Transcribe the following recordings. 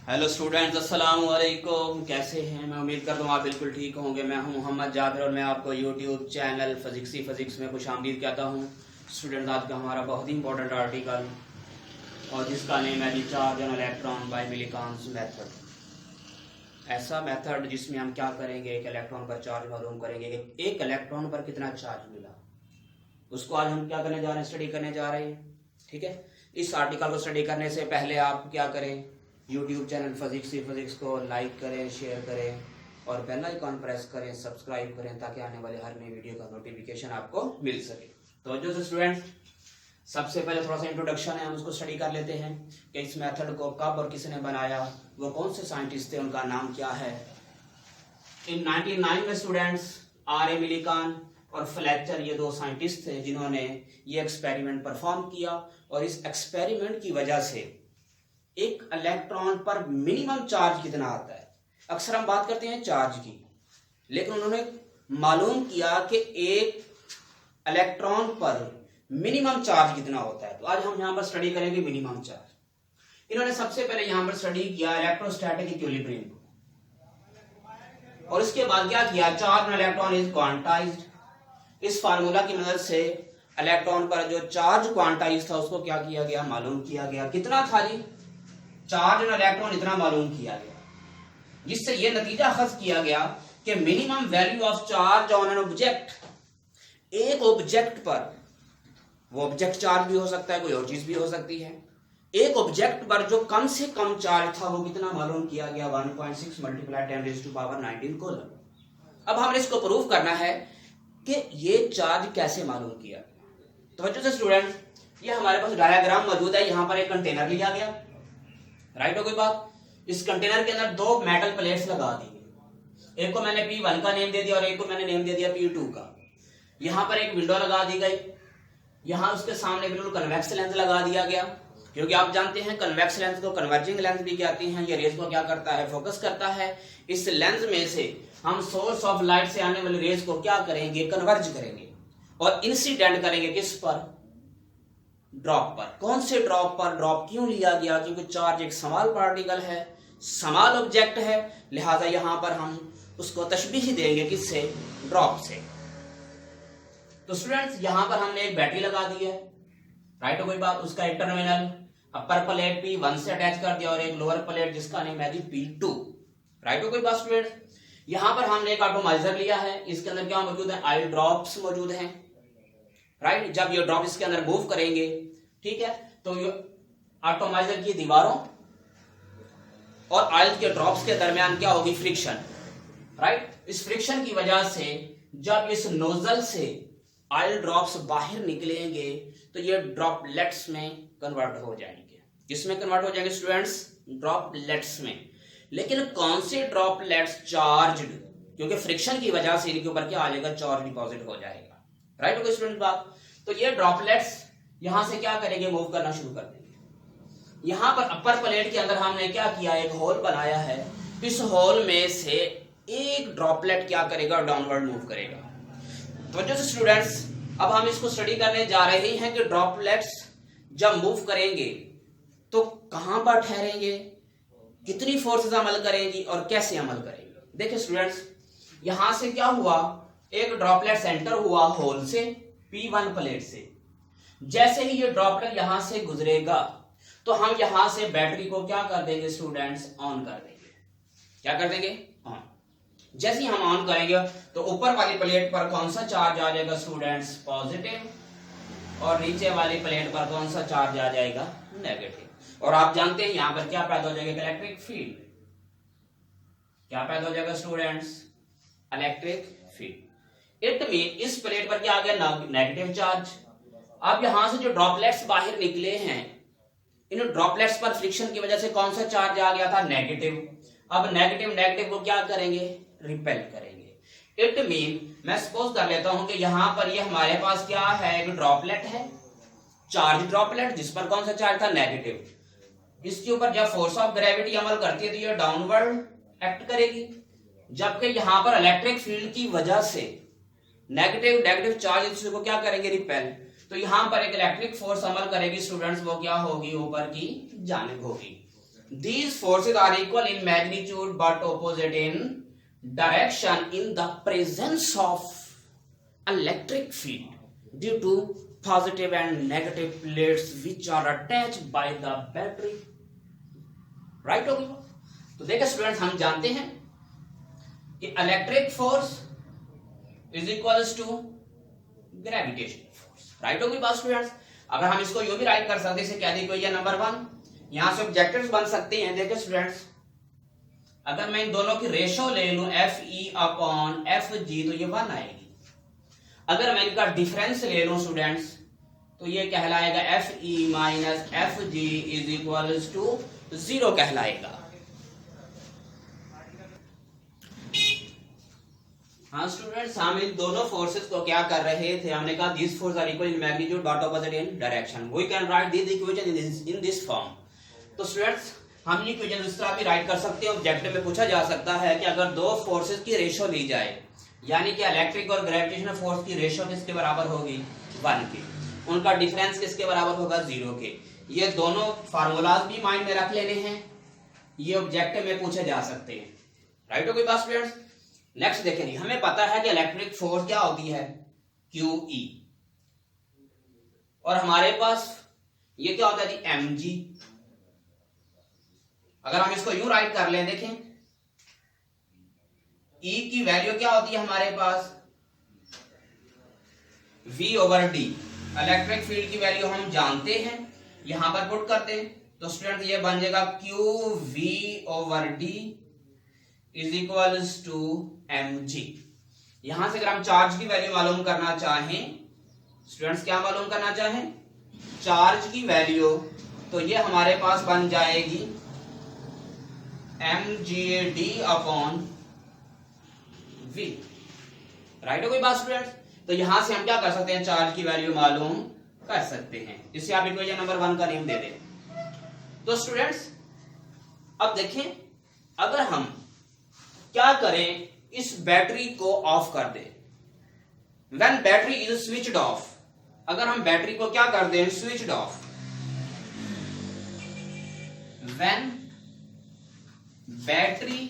Hello students, अस्सलाम वालेकुम। कैसे हैं? मैं उम्मीद करता हूँ आप बिल्कुल ठीक होंगे। मैं हूँ मोहम्मद जाबिर और मैं आपको यूट्यूब चैनल फिजिक्स में खुशामदीद कहता हूँ। स्टूडेंट, आज का हमारा बहुत ही इंपॉर्टेंट आर्टिकल और जिसका नेम है charge an electron by Millikan's method. ऐसा मेथड जिसमें हम क्या करेंगे, एक इलेक्ट्रॉन पर चार्ज मालूम करेंगे कि एक इलेक्ट्रॉन पर कितना चार्ज मिला। उसको आज हम क्या करने जा रहे हैं, स्टडी करने जा रहे हैं। ठीक है। इस आर्टिकल को स्टडी करने से पहले आप क्या करें, यूट्यूब चैनल फिजिक्स को लाइक करें, शेयर करें और बेल आइकॉन प्रेस करें, सब्सक्राइब करें ताकि आने वाले हर नई वीडियो का नोटिफिकेशन आपको मिल सके। तो जो स्टूडेंट, सबसे पहले थोड़ा सा इंट्रोडक्शन है, हम उसको स्टडी कर लेते हैं कि इस मेथड को कब और किसने बनाया, वो कौन से साइंटिस्ट थे, उनका नाम क्या है। इन 1909 में स्टूडेंट्स आर ए मिलीकान और फ्लेचर, ये दो साइंटिस्ट थे जिन्होंने ये एक्सपेरिमेंट परफॉर्म किया और इस एक्सपेरिमेंट की वजह से एक इलेक्ट्रॉन पर मिनिमम चार्ज कितना आता है। अक्सर हम बात करते हैं चार्ज की, लेकिन उन्होंने मालूम किया कि एक इलेक्ट्रॉन पर मिनिमम चार्ज कितना होता है। तो आज हम यहां पर स्टडी करेंगे मिनिमम चार्ज। इन्होंने सबसे पहले यहां पर स्टडी किया इलेक्ट्रोस्टैटिक इक्विलिब्रियम को, और इसके बाद क्या किया, चार्ज इलेक्ट्रॉन इज क्वांटाइज्ड। इस फार्मूला की मदद से इलेक्ट्रॉन पर जो चार्ज क्वांटाइज था उसको क्या किया गया, मालूम किया गया। कितना था जी, चार्ज और इलेक्ट्रॉन इतना मालूम किया गया, जिससे यह नतीजा अखज किया गया कि minimum value of charge on an object, एक ऑब्जेक्ट पर, वो ऑब्जेक्ट चार्ज भी हो सकता है, कोई और चीज भी हो सकती है, एक ऑब्जेक्ट पर जो कम से कम चार्ज था वो कितना मालूम किया गया, 1.6 मल्टीप्लाई 10⁻⁹ कूलम। अब हमने इसको प्रूव करना है कि ये चार्ज कैसे मालूम किया। तो बच्चों से स्टूडेंट, ये हमारे पास डायग्राम मौजूद है। यहां पर एक कंटेनर लिया गया, राइट हो कोई बात। इस कंटेनर के अंदर दो मेटल प्लेट्स लगा दी गई, एक को मैंने P1 का नेम दे दिया और एक को मैंने नेम दे दिया P2 का। यहां पर एक विंडो लगा दी गई, यहां उसके सामने बिल्कुल कन्वेक्स लेंस लगा दिया गया, क्योंकि आप जानते हैं कन्वेक्स लेंस को कन्वर्जिंग लेंस भी कहते हैं। ये रेज को क्या करता है, फोकस करता है। इस लेंस में से हम सोर्स ऑफ लाइट से आने वाली रेज को क्या करेंगे, कन्वर्ज करेंगे और इंसिडेंट करेंगे किस पर, ड्रॉप पर। कौन से ड्रॉप पर, ड्रॉप क्यों लिया गया, क्योंकि चार्ज एक स्मॉल पार्टिकल है, स्मॉल ऑब्जेक्ट है, लिहाजा यहां पर हम उसको तशबीह देंगे किससे, ड्रॉप से। तो स्टूडेंट्स, यहां पर हमने एक बैटरी लगा दी है, राइट हो कोई बात। उसका एक टर्मिनल अपर प्लेट P1 से अटैच कर दिया और एक लोअर प्लेट जिसका नेम है P2, राइट हो कोई बात स्टूडेंट्स। यहां पर हमने एक एटॉमाइजर लिया है, इसके अंदर क्या मौजूद है, आई ड्रॉप्स मौजूद हैं, राइट। जब ये ड्रॉप इसके अंदर मूव करेंगे, ठीक है, तो ये एटॉमाइजर की दीवारों और ऑयल के ड्रॉप्स के दरमियान क्या होगी, फ्रिक्शन, राइट। इस फ्रिक्शन की वजह से जब इस नोजल से ऑयल ड्रॉप्स बाहर निकलेंगे तो ये ड्रॉपलेट्स में कन्वर्ट हो जाएंगे। किसमें कन्वर्ट हो जाएंगे स्टूडेंट्स, ड्रॉपलेट्स में। लेकिन कौन से ड्रॉपलेट्स, चार्ज्ड, क्योंकि फ्रिक्शन की वजह से इनके ऊपर क्या आ जाएगा, चार्ज डिपॉजिट हो जाएगा, राइट हो गई स्टूडेंट बात। तो ये ड्रॉपलेट्स यहां से क्या करेंगे, मूव करना शुरू कर देंगे। यहां पर अपर प्लेट के अंदर हमने क्या किया, एक होल बनाया है। इस होल में से एक ड्रॉपलेट क्या करेगा, डाउनवर्ड मूव करेगा। तो जो स्टूडेंट्स, अब हम इसको स्टडी करने जा रहे हैं कि ड्रॉपलेट्स जब मूव करेंगे तो कहां पर ठहरेंगे, कितनी फोर्सेस अमल करेंगी और कैसे अमल करेंगे। देखिए स्टूडेंट्स, यहां से क्या हुआ, एक ड्रॉपलेट सेंटर हुआ होल से, P1 प्लेट से। जैसे ही ये ड्रॉपलेट यहां से गुजरेगा तो हम यहां से बैटरी को क्या कर देंगे स्टूडेंट्स, ऑन कर देंगे। क्या कर देंगे, ऑन। जैसे ही हम ऑन करेंगे तो ऊपर वाली प्लेट पर कौन सा चार्ज आ जाएगा स्टूडेंट्स, पॉजिटिव, और नीचे वाली प्लेट पर कौन सा चार्ज आ जाएगा, नेगेटिव। और आप जानते हैं यहां पर क्या पैदा हो जाएगा, इलेक्ट्रिक फील्ड। क्या पैदा हो जाएगा students, electric field. It mean इस प्लेट पर क्या आ गया, नेगेटिव चार्ज। अब यहां से जो ड्रॉपलेट्स बाहर निकले हैं, इन ड्रॉपलेट्स पर फ्रिक्शन की वजह से कौन सा चार्ज आ गया था, नेगेटिव। अब नेगेटिव को क्या करेंगे, रिपेल करेंगे। इट मीन मैं सपोज कर लेता हूं कि यहां पर ये हमारे पास क्या है, एक ड्रॉपलेट है, चार्ज ड्रॉपलेट, जिस पर कौन सा चार्ज था, नेगेटिव। इसके ऊपर जब फोर्स ऑफ ग्रेविटी अमल करती है तो ये डाउनवर्ड एक्ट करेगी, जबकि यहां पर इलेक्ट्रिक फील्ड की वजह से नेगेटिव चार्ज को क्या करेंगे, रिपेल। तो यहां पर एक इलेक्ट्रिक फोर्स अमल करेगी स्टूडेंट्स, वो क्या होगी, ऊपर की जानिब होगी। these forces are equal in magnitude but opposite in direction in the presence of electric field due to positive and negative plates which are attached by the battery. Right होगी। तो देखिए स्टूडेंट्स, हम जानते हैं कि electric force is equals to gravitational force. Right होगी बात students. अगर हम इसको यूं भी राइट कर सकते हैं, क्या दी गई है नंबर 1, यहां से ऑब्जेक्टिव्स बन सकते हैं। देखिए स्टूडेंट्स, अगर मैं इन दोनों की रेशो ले लूं FE अपॉन FG तो ये 1 आएगी। अगर मैं इनका डिफरेंस ले लूं स्टूडेंट्स तो ये कहलाएगा FE minus FG is equals to 0 कहलाएगा। हाँ स्टूडेंट्स, हम इन दोनों फोर्सेस को क्या कर रहे थे, हमने कहा this force are equal in magnitude but opposite in direction. We can write this equation in this form. तो स्टूडेंट्स, हम ये इक्वेशन इस तरह भी राइट कर सकते हैं। ऑब्जेक्टिव में पूछा जा सकता है कि अगर दो फोर्सेस की रेशो ली जाए, यानी कि इलेक्ट्रिक और ग्रेविटेशनल फोर्स की रेशो किसके बराबर होगी, 1 के, उनका डिफरेंस किसके बराबर होगा, 0 के। ये दोनों फार्मूलाज भी माइंड में रख लेने हैं, ये ऑब्जेक्टिव में पूछे जा सकते हैं। राइट हो गई बात स्टूडेंट्स। नेक्स्ट देखेंगे, हमें पता है कि इलेक्ट्रिक फोर्स क्या होती है, QE, और हमारे पास ये क्या होता है जी, mg। अगर हम इसको यूं राइट कर लें, देखें E की वैल्यू क्या होती है हमारे पास, V/d। इलेक्ट्रिक फील्ड की वैल्यू हम जानते हैं, यहां पर पुट करते हैं तो स्टूडेंट ये बन जाएगा QV/d is equals to mg। यहां से अगर हम चार्ज की वैल्यू मालूम करना चाहें, स्टूडेंट्स क्या मालूम करना चाहें, चार्ज की वैल्यू, तो ये हमारे पास बन जाएगी mgd अपॉन v। राइट हो गई बात स्टूडेंट्स। तो यहां से हम क्या कर सकते हैं, चार्ज की वैल्यू मालूम कर सकते हैं। इससे आप इक्वेशन नंबर 1 का नेम दे दें। तो स्टूडेंट्स अब देखें, अगर हम क्या करें, इस बैटरी को ऑफ कर दें, when battery is switched off, अगर हम बैटरी को क्या कर दें, switched off, when battery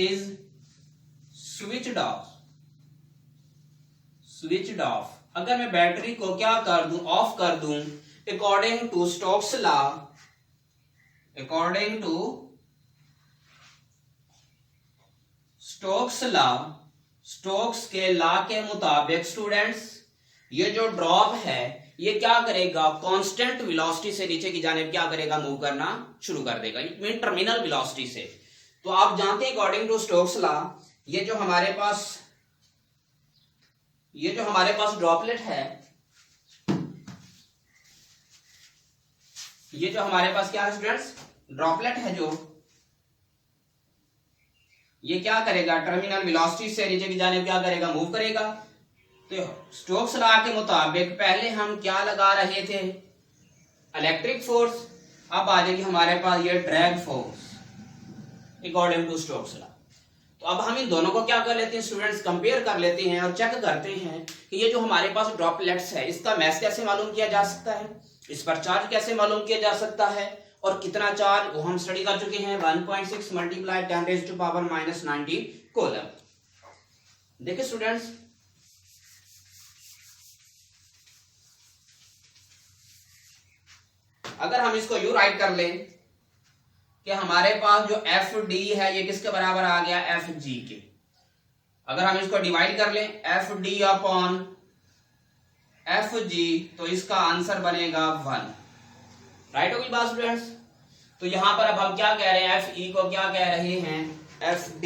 is switched off, switched off, अगर मैं बैटरी को क्या कर दूं, ऑफ कर दूं, according to Stokes law, according to Stokes law, Stokes के लॉ के मुताबिक स्टूडेंट्स ये जो ड्रॉप है ये क्या करेगा, कांस्टेंट वेलोसिटी से नीचे की जानिब क्या करेगा, मूव करना शुरू कर देगा, इट मीन टर्मिनल वेलोसिटी से। तो आप जानते हैं अकॉर्डिंग टू स्टोक्स लॉ, ये जो हमारे पास ड्रॉपलेट है, ये जो हमारे पास क्या है स्टूडेंट्स, ड्रॉपलेट है, जो ये क्या करेगा, टर्मिनल वेलोसिटी से नीचे की जानिब क्या करेगा, मूव करेगा। तो स्टोक्स लॉ के मुताबिक पहले हम क्या लगा रहे थे, इलेक्ट्रिक फोर्स, अब आ जाएगी हमारे पास ये drag force according to Stokes law. तो अब हम इन दोनों को क्या कर लेते हैं स्टूडेंट्स, कंपेयर कर लेते हैं और चेक करते हैं कि ये जो हमारे पास ड्रॉपलेट्स है इसका मास कैसे मालूम किया जा सकता है, इस पर चार्ज कैसे मालूम किया जा सकता है, और कितना चार्ज वो हम स्टडी कर चुके हैं, 1.6 मल्टीप्लाई 10⁻⁻90 कूलम। देखिए स्टूडेंट्स, अगर हम इसको यू राइट कर लें कि हमारे पास जो FD है ये किसके बराबर आ गया, FG के। अगर हम इसको डिवाइड कर लें FD अपॉन FG तो इसका आंसर बनेगा 1। राइट होगी बात स्टूडेंट्स। तो यहां पर अब हम क्या कह रहे हैं, FE को क्या कह रहे हैं, FD।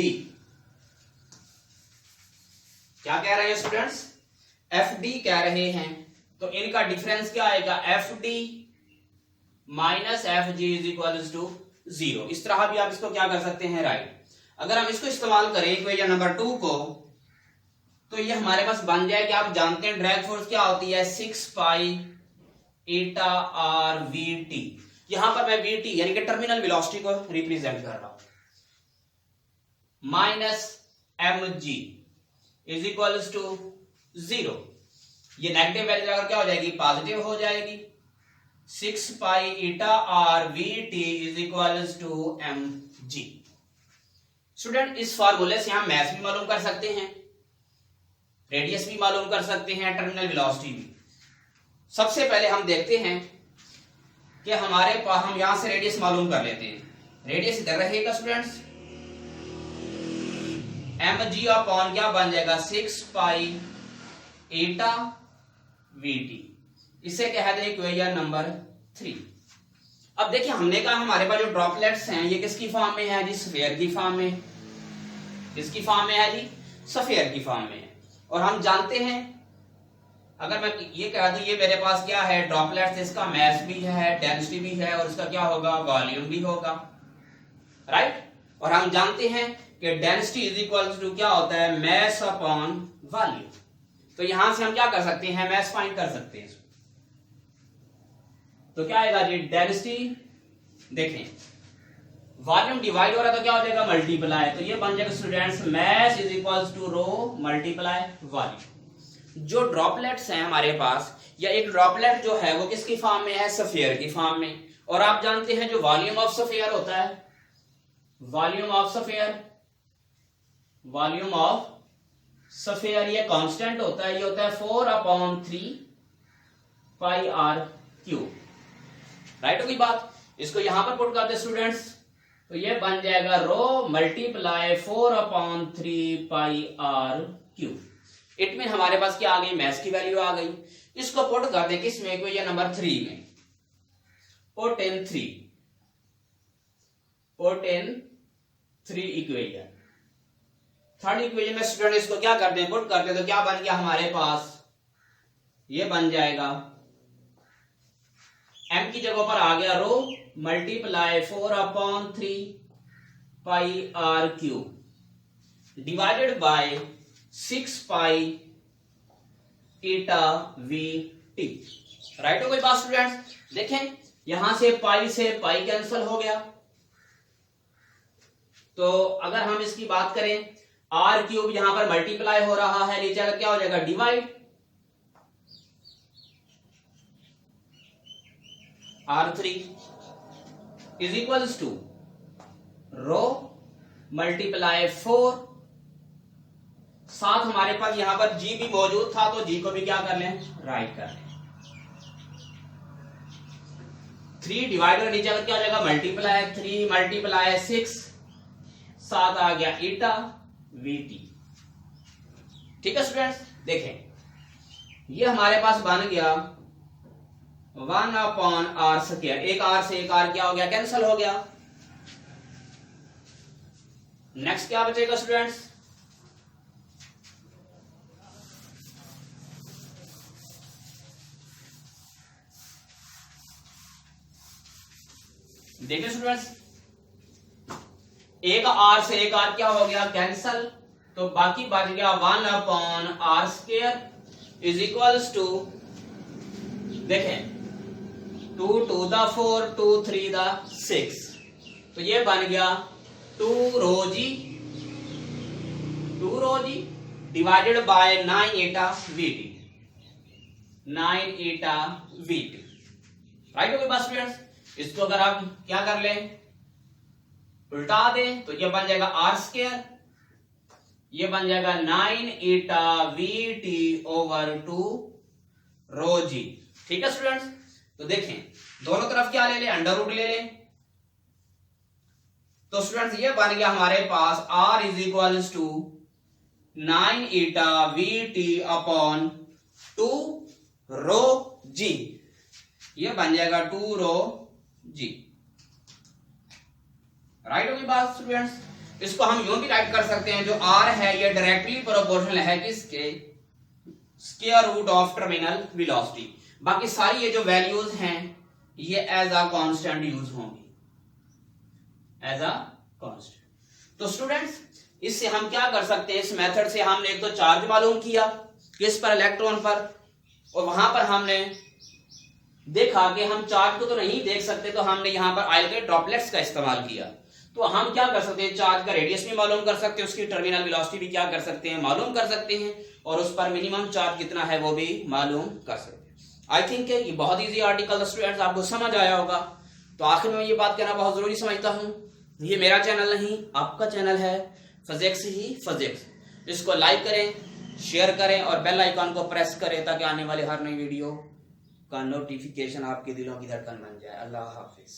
क्या कह रहे हैं स्टूडेंट्स, FD कह रहे हैं। तो इनका डिफरेंस क्या आएगा, FD minus FG is equal to 0। इस तरह भी आप इसको क्या कर सकते हैं, राइट। अगर हम इसको इस्तेमाल करें इक्वेशन नंबर 2 को, तो ये हमारे पास बन जाए कि आप जानते हैं ड्रैग फोर्स क्या होती है, 6 पाई एटा आर VT। यहां पर मैं VT यानी कि टर्मिनल वेलोसिटी को रिप्रेजेंट कर रहा हूं, minus mg is equal to 0। ये नेगेटिव वैल्यू अगर क्या हो जाएगी, पॉजिटिव हो जाएगी। 6 pi eta r v t is equal to m g. Student इस फार्मूले से हम मैथ भी मालूम कर सकते हैं, रेडियस भी मालूम कर सकते हैं, टर्मिनल वेलोसिटी भी। सबसे पहले हम देखते हैं कि हमारे पास, हम यहां से रेडियस मालूम कर लेते हैं। रेडियस इधर रहेगा स्टूडेंट्स, एम जी अपॉन क्या बन जाएगा 6 पाई ईटा वी टी। इसे कह दें इक्वेशन नंबर 3। अब देखिए हमने कहा हमारे पास जो ड्रॉपलेट्स हैं ये किसकी फॉर्म में है जी, स्फीयर की फॉर्म में। किसकी फॉर्म में है जी, स्फीयर की फॉर्म में है। और हम जानते हैं, अगर मैं ये कह दूं ये मेरे पास क्या है ड्रॉपलेट्स, इसका मास भी है, डेंसिटी भी है और इसका क्या होगा वॉल्यूम भी होगा, राइट। और हम जानते हैं कि डेंसिटी इज इक्वल टू क्या होता है मास अपॉन वॉल्यूम। तो यहां से हम क्या कर सकते हैं, मास फाइंड कर सकते हैं। तो क्या आएगा जी डेंसिटी, देखें वॉल्यूम डिवाइड हो रहा है तो क्या हो जाएगा मल्टीप्लाई। तो ये बन जाएगा students mass is equal to rho multiply volume. जो ड्रॉपलेट्स हैं हमारे पास, या एक ड्रॉपलेट जो है वो किसकी फॉर्म में है, स्फीयर की फॉर्म में। और आप जानते हैं जो वॉल्यूम ऑफ स्फीयर होता है, volume of sphere, volume of sphere ये कांस्टेंट होता है, ये होता है 4/3 पाई आर क्यूब, राइट। होगी बात। इसको यहां पर पुट करते स्टूडेंट्स, तो ये बन जाएगा rho multiply 4/3 pi r cube. It mean हमारे पास क्या आ गई, मास की वैल्यू आ गई। इसको पुट कर दे किस में, इक्वेशन नंबर 3 में। Put in 3, put in 3 equation. Third equation में स्टूडेंट इसको क्या करते हैं, पुट करते हैं, तो क्या बन गया हमारे पास, ये बन जाएगा m की जगह पर आ गया rho multiply 4/3 pi r cube divided by 6 pi eta we t, right. हो गई बात स्टूडेंट्स। देखें यहां से पाई कैंसिल हो गया। तो अगर हम इसकी बात करें, आर क्यूब यहां पर मल्टीप्लाई हो रहा है, नीचे अगर क्या हो जाएगा divide, R3 is equals to rho multiply 4, साथ हमारे पास यहां पर जी भी मौजूद था तो जी को भी क्या कर लें, राइट कर लें। 3 डिवाइड कर नीचे अगर क्या हो जाएगा मल्टीप्लाई, 3 मल्टीप्लाई 6, साथ आ गया ईटा वी टी। ठीक है स्टूडेंट्स, देखें ये हमारे पास बन गया 1/r²। एक आर से एक आर क्या हो गया, कैंसिल हो गया। नेक्स्ट क्या बचेगा स्टूडेंट्स, देखिए स्टूडेंट्स, एक आर से एक आर क्या हो गया कैंसल, तो बाकी बच गया 1/r² इज इक्वल्स टू, देखें 2 2 the 4, 2 3 the 6, तो ये बन गया 2 rho g divided by 9 eta we t, 9 eta we t, right. हो गई बात स्टूडेंट्स। इसको अगर आप क्या कर लें, उल्टा दें, तो ये बन जाएगा r², ये बन जाएगा 9 eta we T over 2 rho जी। ठीक है स्टूडेंट्स, तो देखें दोनों तरफ क्या ले लें, अंडर रूट ले लें। तो स्टूडेंट्स ये बन गया हमारे पास r is equal to 9 eta we T upon 2 rho g, ये बन जाएगा 2 रो जी, राइट। होगी बात स्टूडेंट्स। इसको हम यूं भी राइट कर सकते हैं, जो r है ये डायरेक्टली प्रोपोर्शनल है किसके, square root of terminal velocity. बाकी सारी ये जो वैल्यूज हैं ये एज अ कांस्टेंट यूज होंगी, एज अ कांस्टेंट। तो स्टूडेंट्स इससे हम क्या कर सकते हैं, इस मेथड से हमने एक तो चार्ज मालूम किया किस पर, इलेक्ट्रॉन पर, और वहां पर हमने देखा कि हम चार्ज को तो नहीं देख सकते, तो हमने यहां पर ऑयल के ड्रॉपलेट्स का इस्तेमाल किया। तो हम क्या कर सकते हैं, चार्ज का रेडियस भी मालूम कर सकते हैं, उसकी टर्मिनल वेलोसिटी भी क्या कर सकते हैं, मालूम कर सकते हैं, और उस पर मिनिमम चार्ज कितना है वो भी मालूम कर सकते हैं। आई थिंक ये बहुत ईजी आर्टिकल स्टूडेंट्स, आपको समझ आया होगा। तो आखिर में ये बात कहना बहुत जरूरी समझता हूँ, ये मेरा चैनल नहीं आपका चैनल है, फिजिक्स ही फिजिक्स। इसको लाइक करें, शेयर करें और बेल आइकन को प्रेस करें ताकि आने वाले हर नई वीडियो का नोटिफिकेशन आपके दिलों की धड़कन बन जाए। अल्लाह हाफिज।